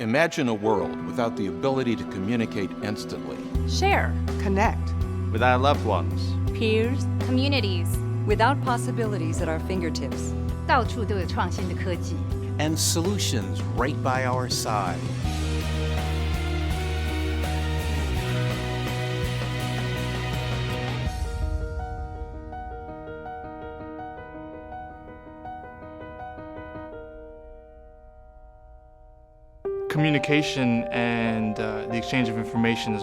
Imagine a world without the ability to communicate instantly. Share, connect with our loved ones, peers, communities, without possibilities at our fingertips. 到处都有创新的科技 and solutions right by our side. Communication and the exchange of information is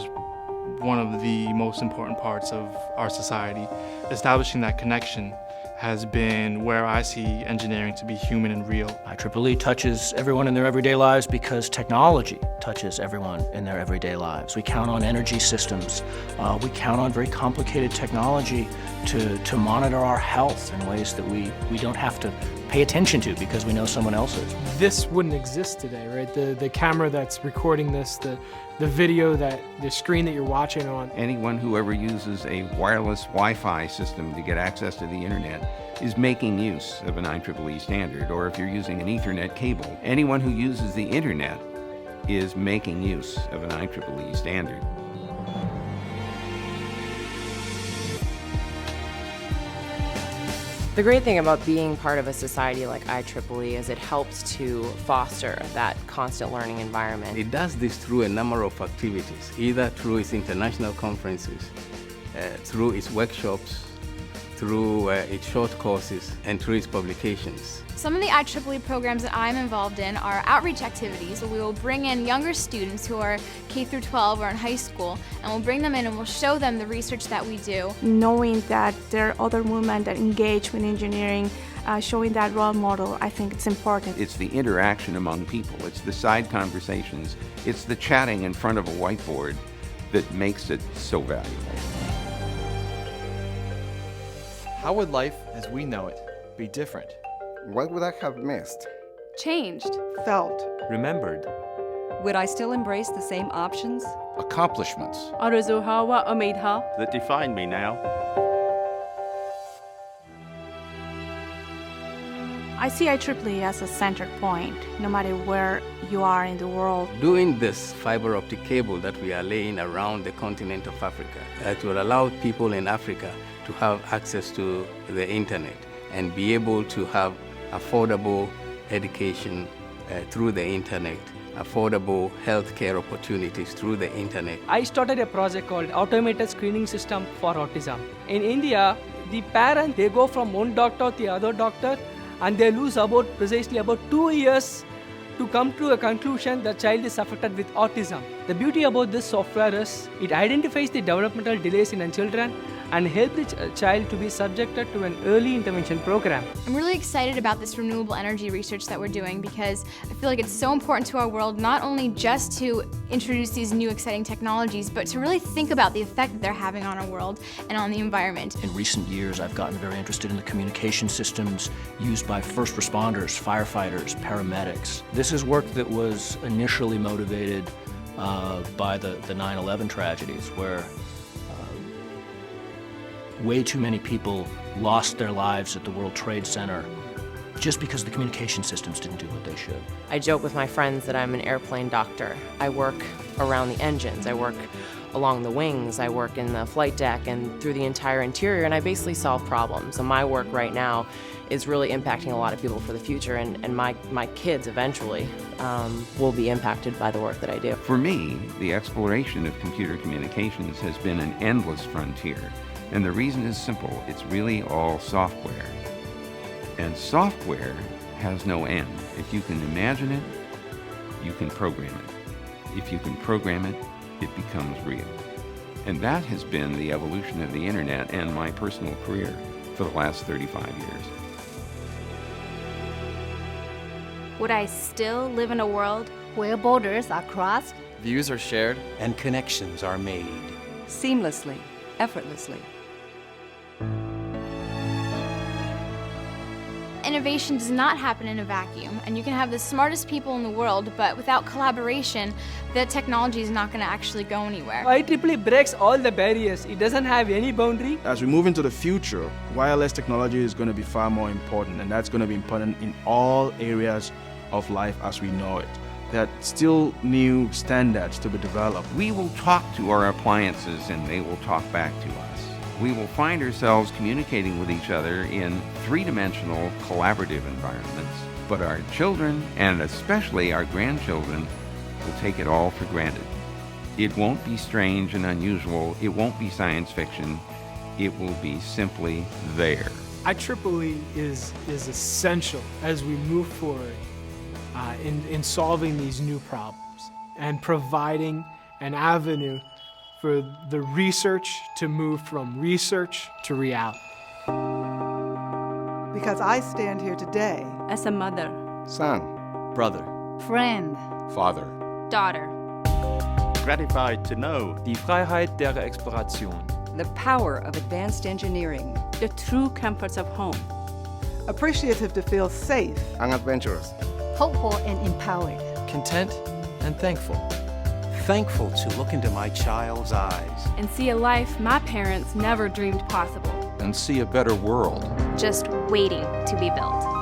one of the most important parts of our society. Establishing that connection has been where I see engineering to be human and real. IEEE touches everyone in their everyday lives because technology touches everyone in their everyday lives. We count on energy systems. We count on very complicated technology to monitor our health in ways that we don't have to pay attention to because we know someone else is. This wouldn't exist today, right? The camera that's recording this, the video, the screen that you're watching on. Anyone who ever uses a wireless Wi-Fi system to get access to the internet is making use of an IEEE standard, or if you're using an Ethernet cable, anyone who uses the internet is making use of an IEEE standard. The great thing about being part of a society like IEEE is it helps to foster that constant learning environment. It does this through a number of activities, either through its international conferences, through its workshops, through its short courses, and through its publications. Some of the IEEE programs that I'm involved in are outreach activities where we will bring in younger students who are K through 12 or in high school, and we'll bring them in and we'll show them the research that we do. Knowing that there are other women that engage with engineering, showing that role model, I think it's important. It's the interaction among people, it's the side conversations, it's the chatting in front of a whiteboard that makes it so valuable. How would life as we know it be different? What would I have missed? changed, felt, remembered? Would I still embrace the same options? Accomplishments آرزوها و امیدها that define me now. I see IEEE as a center point, no matter where you are in the world. Doing this fiber optic cable that we are laying around the continent of Africa, it will allow people in Africa to have access to the internet and be able to have affordable education through the internet, affordable healthcare opportunities through the internet. I started a project called Automated Screening System for Autism. In India, the parents, they go from one doctor to the other doctor, and they lose precisely about 2 years to come to a conclusion the child is affected with autism. The beauty about this software is it identifies the developmental delays in children and helps the child to be subjected to an early intervention program. I'm really excited about this renewable energy research that we're doing because I feel like it's so important to our world, not only just to introduce these new exciting technologies, but to really think about the effect that they're having on our world and on the environment. In recent years, I've gotten very interested in the communication systems used by first responders, firefighters, paramedics. This is work that was initially motivated by the 9/11 tragedies, where way too many people lost their lives at the World Trade Center just because the communication systems didn't do what they should. I joke with my friends that I'm an airplane doctor. I work around the engines, I work along the wings, I work in the flight deck and through the entire interior, and I basically solve problems. And my work right now is really impacting a lot of people for the future, and my kids eventually will be impacted by the work that I do. For me, the exploration of computer communications has been an endless frontier. And the reason is simple, it's really all software. And software has no end. If you can imagine it, you can program it. If you can program it, it becomes real. And that has been the evolution of the internet and my personal career for the last 35 years. Would I still live in a world where borders are crossed? Views are shared, and connections are made. Seamlessly, effortlessly. Innovation does not happen in a vacuum, and you can have the smartest people in the world, but without collaboration, the technology is not going to actually go anywhere. IEEE breaks all the barriers. It doesn't have any boundary. As we move into the future, wireless technology is going to be far more important, and that's going to be important in all areas of life as we know it. that still new standards to be developed. We will talk to our appliances and they will talk back to us. We will find ourselves communicating with each other in three-dimensional collaborative environments, but our children, and especially our grandchildren, will take it all for granted. It won't be strange and unusual. It won't be science fiction. It will be simply there. IEEE is essential as we move forward in solving these new problems and providing an avenue for the research to move from research to reality. Because I stand here today as a mother, son, brother, friend, father, daughter, gratified to know die Freiheit der Exploration, the power of advanced engineering, the true comforts of home, appreciative to feel safe and adventurous, hopeful and empowered, content and thankful. Thankful to look into my child's eyes and see a life my parents never dreamed possible. and see a better world. just waiting to be built.